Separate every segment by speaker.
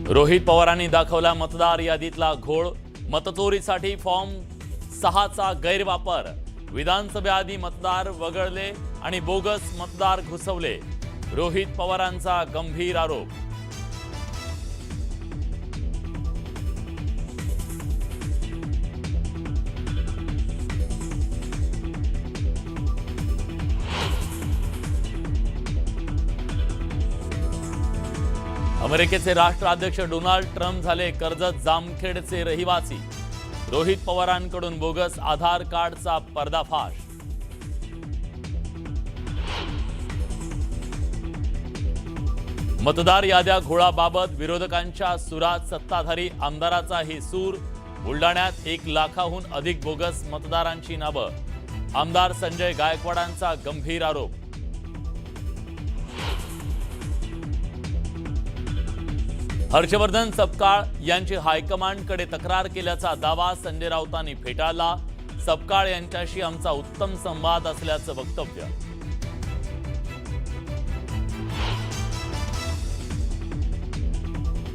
Speaker 1: रोहित पवारांनी दाखवला मतदार यादीतला घोळ, मतचोरीसाठी फॉर्म 6चा गैरवापर, विधानसभेआधी मतदार वगळले आणि बोगस मतदार घुसवले, रोहित पवारांचा गंभीर आरोप। अमेरिकेचे राष्ट्राध्यक्ष डोनाल्ड ट्रम्प झाले कर्जत जामखेडचे रहिवासी, रोहित पवारांकडून बोगस आधार कार्डचा पर्दाफाश। मतदार याद्या घोळाबाबत विरोधकांच्या सुरात सत्ताधारी आमदाराचाही सूर, बुलडाण्यात 1 लाखाहून अधिक बोगस मतदारांची नावं, आमदार संजय गायकवाडांचा गंभीर आरोप। हर्षवर्धन सपकाळ यांची हायकमांडकडे तक्रार केल्याचा दावा संजय राऊतांनी फेटाळला, सपकाळ यांच्याशी आमचा उत्तम संवाद असल्याचं वक्तव्य।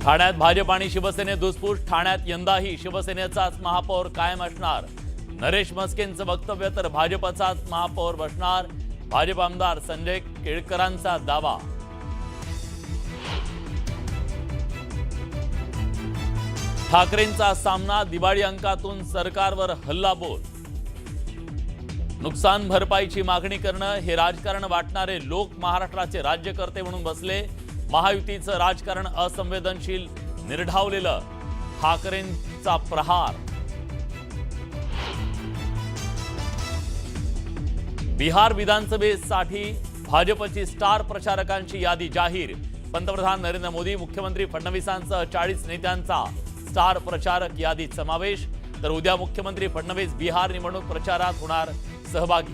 Speaker 1: ठाण्यात भाजप आणि शिवसेने धुसफूस, ठाण्यात यंदाही शिवसेनेचाच महापौर कायम असणार, नरेश म्हस्केंचं वक्तव्य तर भाजपचाच महापौर बसणार, भाजप आमदार संजय केळकरांचा दावा। ठाकरेंचा सामना, दिवाळी अंकातून सरकारवर हल्लाबोल, नुकसान भरपाईची मागणी करणं हे राजकारण वाटणारे लोक महाराष्ट्राचे राज्यकर्ते म्हणून बसले, महायुतीचं राजकारण असंवेदनशील, निर्ढावलेलं, ठाकरेंचा प्रहार। बिहार विधानसभेसाठी भाजपची स्टार प्रचारकांची यादी जाहीर, पंतप्रधान नरेंद्र मोदी, मुख्यमंत्री फडणवीसांसह 40 नेत्यांचा स्टार प्रचारक यादीत समावेश, तर उद्या मुख्यमंत्री फडणवीस बिहार निवडणूक प्रचारात होणार सहभागी।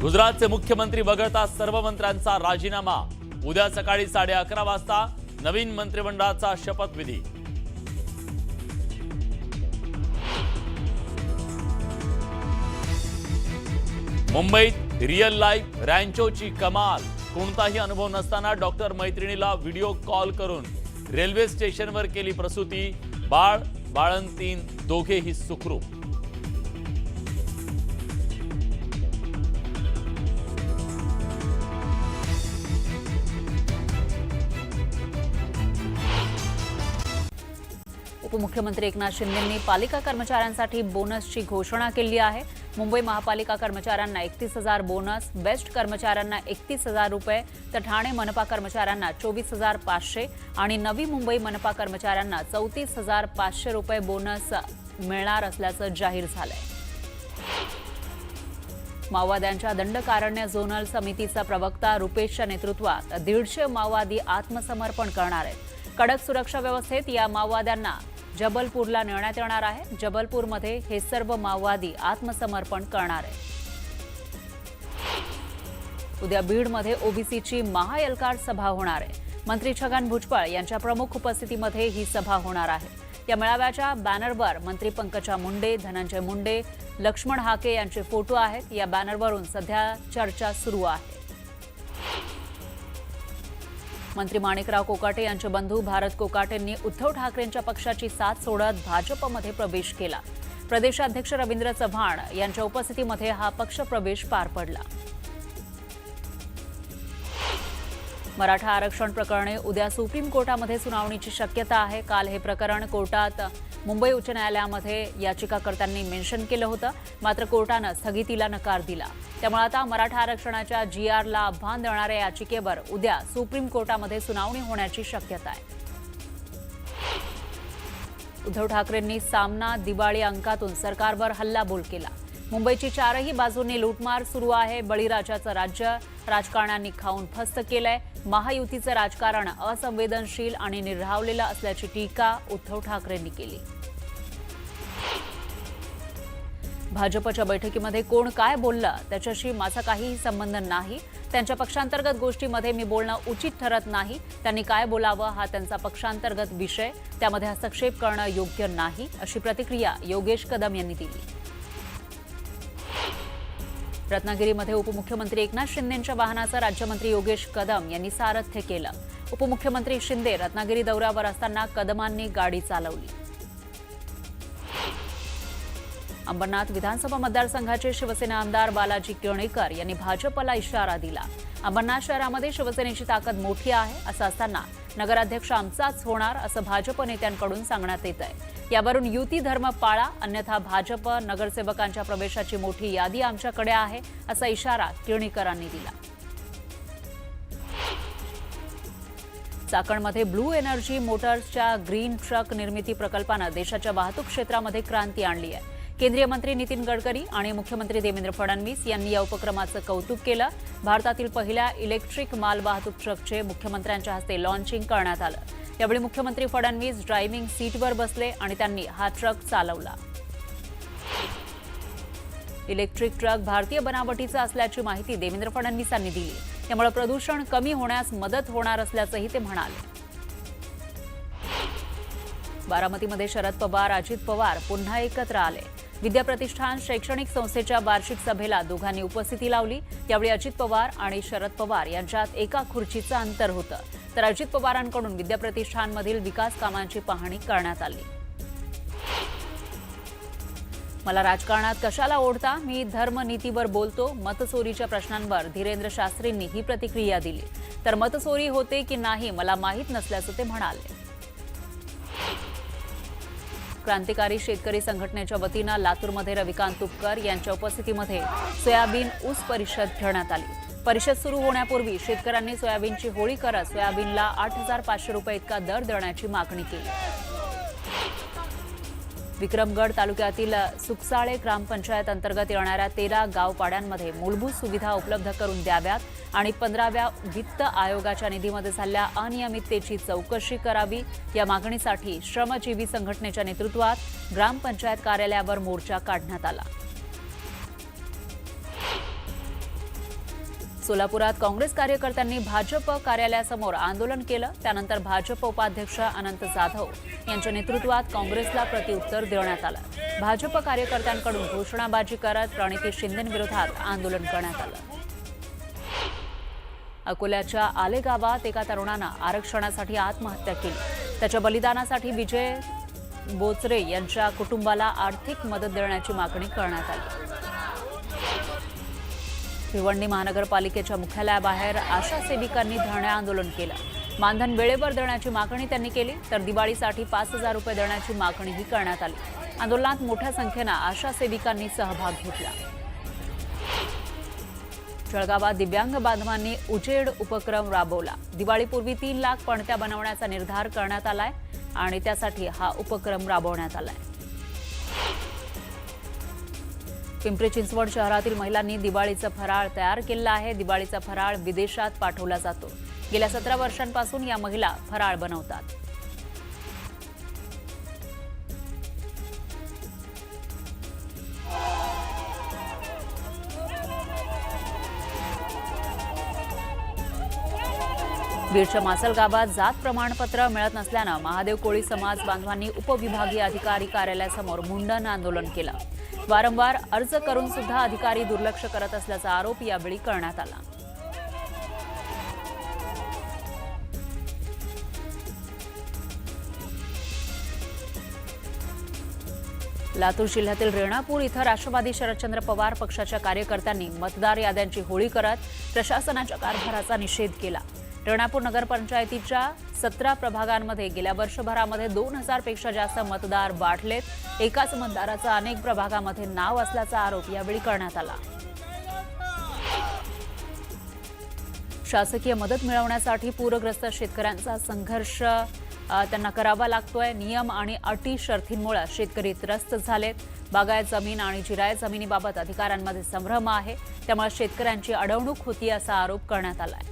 Speaker 1: गुजरातचे मुख्यमंत्री वगळता सर्व मंत्र्यांचा राजीनामा, उद्या सकाळी 11:30 वाजता नवीन मंत्रिमंडळाचा शपथविधी। मुंबईत रिअल लाईफ रॅन्चोची कमाल, कोणताही अनुभव नसताना डॉक्टर मैत्रिणीला व्हिडिओ कॉल करून रेल्वे स्टेशनवर केली प्रसूती, बाळंतीण दोघेही सुखरूप।
Speaker 2: उपमुख्यमंत्री एकनाथ शिंदेंनी पालिका कर्मचाऱ्यांसाठी बोनसची घोषणा केली आहे। मुंबई महापालिका कर्मचाऱ्यांना 31,000 बोनस, बेस्ट कर्मचाऱ्यांना 31,000 रुपये, तर ठाणे मनपा कर्मचाऱ्यांना 24,500 आणि नवी मुंबई मनपा कर्मचाऱ्यांना 34,500 रुपये बोनस मिळणार असल्याचं जाहीर झालंय। माओवाद्यांच्या दंडकारण्य झोनल समितीचा प्रवक्ता रुपेशच्या नेतृत्वात 150 माओवादी आत्मसमर्पण करणार आहेत। कडक सुरक्षा व्यवस्थेत या माओवाद्यांना जबलपूरला नेण्यात येणार आहे। जबलपूरमध्ये हे सर्व माओवादी आत्मसमर्पण करणार आहेत। उद्या बीडमध्ये ओबीसीची महाएल्गार सभा होणार आहे। मंत्री छगन भुजबळ यांच्या प्रमुख उपस्थितीमध्ये ही सभा होणार आहे। या मेळाव्याच्या बॅनरवर मंत्री पंकजा मुंडे, धनंजय मुंडे, लक्ष्मण हाके यांचे फोटो आहेत। या बॅनरवरून सध्या चर्चा सुरू आहे। मंत्री माणिकराव कोकाटे यांचे बंधू भारत कोकाटेंनी उद्धव ठाकरेंच्या पक्षाची साथ सोडत भाजपमध्ये प्रवेश केला। प्रदेशाध्यक्ष रवींद्र चव्हाण यांच्या उपस्थितीमध्ये हा पक्ष प्रवेश पार पडला। मराठा आरक्षण प्रकरणी उद्या सुप्रीम कोर्टामध्ये सुनावणीची शक्यता आहे। काल हे प्रकरण कोर्टात मुंबई उच्च न्यायालयामध्ये याचिकाकर्त्यांनी मेन्शन केलं होतं, मात्र कोर्टानं स्थगितीला नकार दिला। त्यामुळे आता मराठा आरक्षणाच्या GRला आव्हान देणाऱ्या याचिकेवर उद्या सुप्रीम कोर्टामध्ये सुनावणी होण्याची शक्यता आहे। उद्धव ठाकरेंनी सामना, दिवाळी अंकातून सरकारवर हल्लाबोल केला। मुंबईची चारही बाजूंनी लूटमार सुरू आहे। बळीराजाचं राज्य राजकारण्यांनी खाऊन फस्त केलंय। महायुतीचं राजकारण असंवेदनशील आणि निर्ढावलेलं असल्याची टीका उद्धव ठाकरेंनी केली। भाजपच्या बैठकीमध्ये कोण काय बोललं त्याच्याशी माझा काहीही संबंध नाही, त्यांच्या पक्षांतर्गत गोष्टीमध्ये मी बोलणं उचित ठरत नाही। त्यांनी काय बोलावं हा त्यांचा पक्षांतर्गत विषय, त्यामध्ये हस्तक्षेप करणं योग्य नाही, अशी प्रतिक्रिया योगेश कदम यांनी दिली। रत्नागिरीमध्ये उपमुख्यमंत्री एकनाथ शिंदेंच्या वाहनाचं राज्यमंत्री योगेश कदम यांनी सारथ्य केलं. उपमुख्यमंत्री शिंदे रत्नागिरी दौऱ्यावर असताना कदमांनी गाडी चालवली. अंबरनाथ विधानसभा मतदारसंघाचे शिवसेना आमदार बालाजी केणेकर यांनी भाजपला इशारा दिला. अंबरनाथ शहरामध्ये शिवसेनेची ताकद मोठी आहे, असं असताना नगराध्यक्ष आमचाच होणार असं भाजप नेत्यांकडून सांगण्यात येत आहे. यावरून युती धर्म पाळा, अन्यथा भाजप नगरसेवकांच्या प्रवेशाची मोठी यादी आमच्याकडे आहे, असा इशारा केणेकरांनी दिला. चाकणमध्ये ब्लू एनर्जी मोटर्सच्या ग्रीन ट्रक निर्मिती प्रकल्पानं देशाच्या वाहतूक क्षेत्रामध्ये क्रांती आणली आहे. केंद्रीय मंत्री नितीन गडकरी आणि मुख्यमंत्री देवेंद्र फडणवीस यांनी या उपक्रमाचं कौतुक केलं. भारतातील पहिल्या इलेक्ट्रिक मालवाहतूक ट्रकचे मुख्यमंत्र्यांच्या हस्ते लॉन्चिंग करण्यात आलं. यावेळी मुख्यमंत्री फडणवीस ड्रायव्हिंग सीटवर बसले आणि त्यांनी हा ट्रक चालवला. इलेक्ट्रिक ट्रक भारतीय बनावटीचा असल्याची माहिती देवेंद्र फडणवीसांनी दिली. त्यामुळे प्रदूषण कमी होण्यास मदत होणार असल्याचंही ते म्हणाले. बारामतीमध्ये शरद पवार, अजित पवार पुन्हा एकत्र आले. विद्या प्रतिष्ठान शैक्षणिक संस्थेच्या वार्षिक सभेला दोघांनी उपस्थिती लावली. यावेळी अजित पवार आणि शरद पवार यांच्यात एका खुर्चीचं अंतर होतं. तर अजित पवारांकडून विद्या प्रतिष्ठानमधील विकास कामांची पाहणी करण्यात आली. मला राजकारणात कशाला ओढता, मी धर्मनीतीवर बोलतो. मतचोरीच्या प्रश्नांवर धीरेंद्र शास्त्रींनी ही प्रतिक्रिया दिली. तर मतचोरी होते की नाही मला माहीत नसल्याचं ते म्हणाले. क्रांतिकारी शेतकरी संघटनेच्या वतीनं लातूरमध्ये रविकांत तुपकर यांच्या उपस्थितीमध्ये सोयाबीन ऊस परिषद घेण्यात आली. परिषद सुरू होण्यापूर्वी शेतकऱ्यांनी सोयाबीनची होळी करत सोयाबीनला 8,500 रुपये इतका दर देण्याची मागणी केली. विक्रमगड तालुक्यातील सुकसाळे ग्रामपंचायत अंतर्गत येणाऱ्या 13 गावपाड्यांमध्ये मूलभूत सुविधा उपलब्ध करून द्याव्यात आणि 15व्या वित्त आयोगाच्या निधीमध्ये झालेल्या अनियमिततेची चौकशी करावी, या मागणीसाठी श्रमजीवी संघटनेच्या नेतृत्वात ग्रामपंचायत कार्यालयावर मोर्चा काढण्यात आला. सोलापुरात काँग्रेस कार्यकर्त्यांनी भाजप कार्यालयासमोर आंदोलन केलं. त्यानंतर भाजप उपाध्यक्ष अनंत जाधव यांच्या नेतृत्वात काँग्रेसला प्रत्युत्तर देण्यात आलं. भाजप कार्यकर्त्यांकडून घोषणाबाजी करत प्रणिती शिंदेंविरोधात आंदोलन करण्यात आलं. अकोल्याच्या आले गावात एका तरुणानं आरक्षणासाठी आत्महत्या केली. त्याच्या बलिदानासाठी विजय बोचरे यांच्या कुटुंबाला आर्थिक मदत देण्याची मागणी करण्यात आली. भिवंडी महानगरपालिकेच्या मुख्यालयाबाहेर आशा सेविकांनी धरणे आंदोलन केलं. मानधन वेळेवर देण्याची मागणी त्यांनी केली. तर दिवाळीसाठी 5,000 रुपये देण्याची मागणीही करण्यात आली. आंदोलनात मोठ्या संख्येनं आशा सेविकांनी सहभाग घेतला. जळगावात दिव्यांग बांधवांनी उजेड उपक्रम राबवला. दिवाळीपूर्वी 3 लाख पणत्या बनवण्याचा निर्धार करण्यात आलाय आणि त्यासाठी हा उपक्रम राबवण्यात आलाय. पिंपरी चिंचवड शहरातील महिलांनी दिवाळीचा फराळ तयार केला आहे. दिवाळीचा फराळ विदेशात पाठवला जातो. गेल्या 17 वर्षांपासून या महिला फराळ बनवतात. बीडच्या मासल गावात जात प्रमाणपत्र मिळत नसल्यानं महादेव कोळी समाज बांधवांनी उपविभागीय अधिकारी कार्यालयासमोर मुंडन आंदोलन केलं. वारंवार अर्ज करून सुद्धा अधिकारी दुर्लक्ष करत असल्याचा आरोप यावेळी करण्यात आला. लातूर जिल्ह्यातील रेणापूर इथं राष्ट्रवादी शरदचंद्र पवार पक्षाच्या कार्यकर्त्यांनी मतदार याद्यांची होळी करत प्रशासनाच्या कारभाराचा निषेध केला. रेणापूर नगरपंचायतीच्या 17 प्रभागांमध्ये गेल्या वर्षभरामध्ये 2,000 पेक्षा जास्त मतदार वाढलेत. एकाच मतदाराचं अनेक प्रभागामध्ये नाव असल्याचा आरोप यावेळी करण्यात आला. शासकीय मदत मिळवण्यासाठी पूरग्रस्त शेतकऱ्यांचा संघर्ष त्यांना करावा लागतोय. नियम आणि अटी शर्थींमुळे शेतकरी त्रस्त झालेत. बागायत जमीन आणि जिरायत जमिनीबाबत अधिकाऱ्यांमध्ये संभ्रम आहे. त्यामुळे शेतकऱ्यांची अडवणूक होती असा आरोप करण्यात आलाय.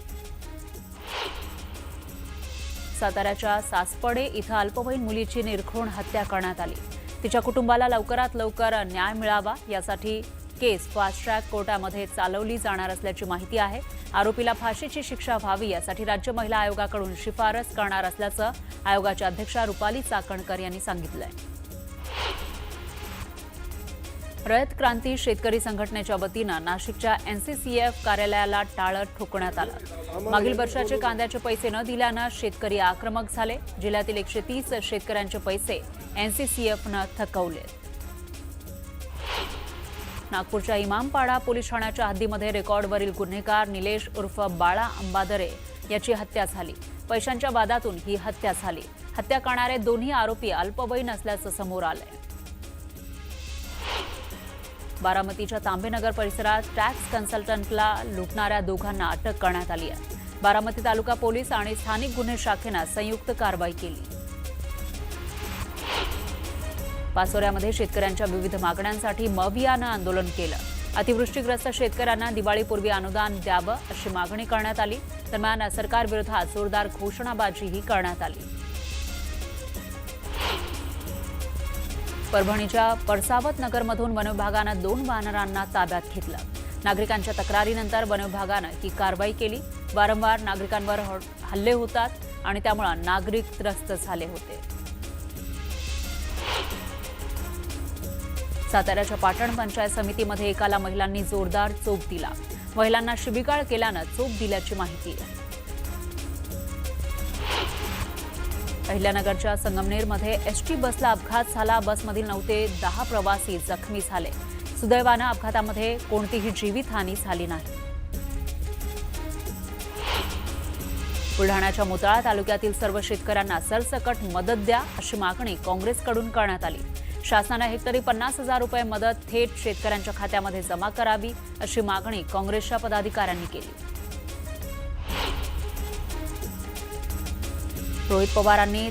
Speaker 2: साताऱ्याच्या सासपडे इथं अल्पवयीन मुलीची निर्घृण हत्या करण्यात आली. तिच्या कुटुंबाला लवकरात लवकर न्याय मिळावा यासाठी केस फास्ट ट्रॅक कोर्टामध्ये चालवली जाणार असल्याची माहिती आहे. आरोपीला फाशीची शिक्षा व्हावी यासाठी राज्य महिला आयोगाकडून शिफारस करणार असल्याचं आयोगाच्या अध्यक्षा रुपाली चाकणकर यांनी सांगितलंय. रयत क्रांती शेतकरी संघटनेच्या वतीनं नाशिकच्या NCCF कार्यालयाला टाळं ठोकण्यात आलं। मागील वर्षाचे कांद्याचे पैसे न दिल्यानं शेतकरी आक्रमक झाले। जिल्ह्यातील 130 शेतकऱ्यांचे पैसे NCCFनं थकवले। नागपूरच्या इमामपाडा पोलीस ठाण्याच्या हद्दीमध्ये रेकॉर्डवरील गुन्हेगार निलेश उर्फ बाळा अंबादरे याची हत्या झाली। पैशांच्या वादातून ही हत्या झाली। हत्या करणारे दोन्ही आरोपी अल्पवयीन असल्याचं समोर आलंय। बारामतीच्या तांबेनगर परिसरात टॅक्स कन्सल्टंटला लुटणाऱ्या दोघांना अटक करण्यात आली आहे। बारामती तालुका पोलीस आणि स्थानिक गुन्हे शाखेनं संयुक्त कारवाई केली। पाचोऱ्यामध्ये शेतकऱ्यांच्या विविध मागण्यांसाठी मवियानं आंदोलन केलं। अतिवृष्टीग्रस्त शेतकऱ्यांना दिवाळीपूर्वी अनुदान द्यावं अशी मागणी करण्यात आली। दरम्यान सरकारविरोधात जोरदार घोषणाबाजीही करण्यात आली। परभणीच्या परसावत नगरमधून वनविभागानं 2 वानरांना ताब्यात घेतलं। नागरिकांच्या तक्रारीनंतर वनविभागानं ही कारवाई केली। वारंवार नागरिकांवर हल्ले होतात आणि त्यामुळे नागरिक त्रस्त झाले होते। साताऱ्याच्या पाटण पंचायत समितीमध्ये एकाला महिलांनी जोरदार चोप दिला। महिलांना शिबिकाळ केल्यानं चोप दिल्याची माहिती आहे। अहिल्यानगरच्या संगमनेरमध्ये एसटी बसला अपघात झाला। बसमधील 9 ते 10 प्रवासी जखमी झाले। सुदैवानं अपघातामध्ये कोणतीही जीवितहानी झाली नाही। बुलढाण्याच्या मोताळा तालुक्यातील सर्व शेतकऱ्यांना सरसकट मदत द्या अशी मागणी काँग्रेसकडून करण्यात आली। शासनाने हेक्टरी 50,000 रुपये मदत थेट शेतकऱ्यांच्या खात्यामध्ये जमा करावी अशी मागणी काँग्रेसच्या पदाधिकाऱ्यांनी केली। रोहित पवारांनी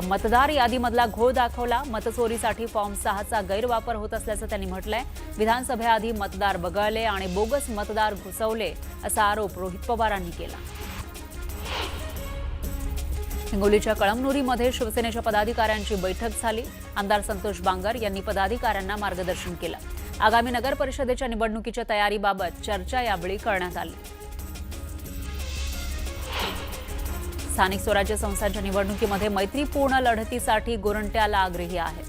Speaker 2: मतदार यादीमधला घोळ दाखवला। मतचोरीसाठी फॉर्म 6चा गैरवापर होत असल्याचं त्यांनी म्हटलंय। विधानसभेआधी मतदार वगळले आणि बोगस मतदार घुसवले असा आरोप रोहित पवारांनी केला। हिंगोलीच्या कळमनुरीमध्ये शिवसेनेच्या पदाधिकाऱ्यांची बैठक झाली। आमदार संतोष बांगर यांनी पदाधिकाऱ्यांना मार्गदर्शन केलं। आगामी नगर परिषदेच्या निवडणुकीच्या तयारीबाबत चर्चा यावेळी करण्यात आली। स्थानिक स्वराज्य संस्थांच्या निवडणुकीमध्ये मैत्रीपूर्ण लढतीसाठी गोरंट्याला आग्रही आहे।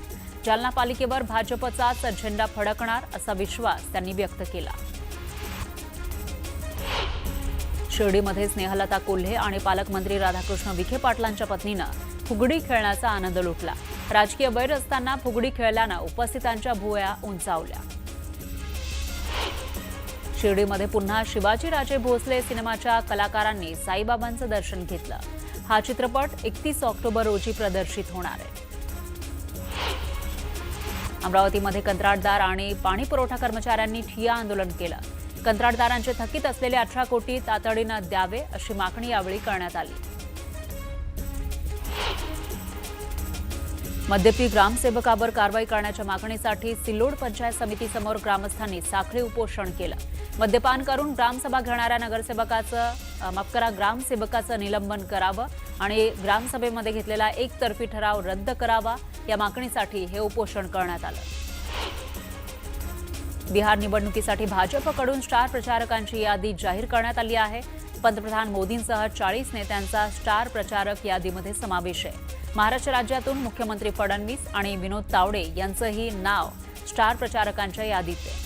Speaker 2: जालना पालिकेवर भाजपचाच झेंडा फडकणार असा विश्वास त्यांनी व्यक्त केला। शिर्डीमध्ये स्नेहलता कोल्हे आणि पालकमंत्री राधाकृष्ण विखे पाटलांच्या पत्नीनं फुगडी खेळण्याचा आनंद लुटला। राजकीय वैर असताना फुगडी खेळल्यानं उपस्थितांच्या भुवया उंचावल्या। शिर्डीमध्ये पुन्हा शिवाजीराजे भोसले सिनेमाच्या कलाकारांनी साईबाबांचं दर्शन घेतलं। हा चित्रपट 31 ऑक्टोबर रोजी प्रदर्शित होणार आहे। अमरावतीमध्ये कंत्राटदार आणि पाणी पुरवठा कर्मचाऱ्यांनी ठिय्या आंदोलन केलं। कंत्राटदारांचे थकीत असलेले 18 कोटी तातडीनं द्यावे अशी मागणी यावेळी करण्यात आली। मद्यपी ग्रामसेवकावर कारवाई करण्याच्या मागणीसाठी सिल्लोड पंचायत समितीसमोर ग्रामस्थांनी साखळी उपोषण केलं। मद्यपान करून ग्रामसभा घेणाऱ्या ग्रामसेवकाचं निलंबन करावं आणि ग्रामसभेमध्ये घेतलेला एकतर्फी ठराव रद्द करावा या मागणीसाठी हे उपोषण करण्यात आलं। बिहार निवडणुकीसाठी भाजपकडून स्टार प्रचारकांची यादी जाहीर करण्यात आली आहे। पंतप्रधान मोदींसह 40 नेत्यांचा स्टार प्रचारक यादीमध्ये समावेश आहे। महाराष्ट्र राज्यातून मुख्यमंत्री फडणवीस आणि विनोद तावडे यांचंही नाव स्टार प्रचारकांच्या यादीत आहे।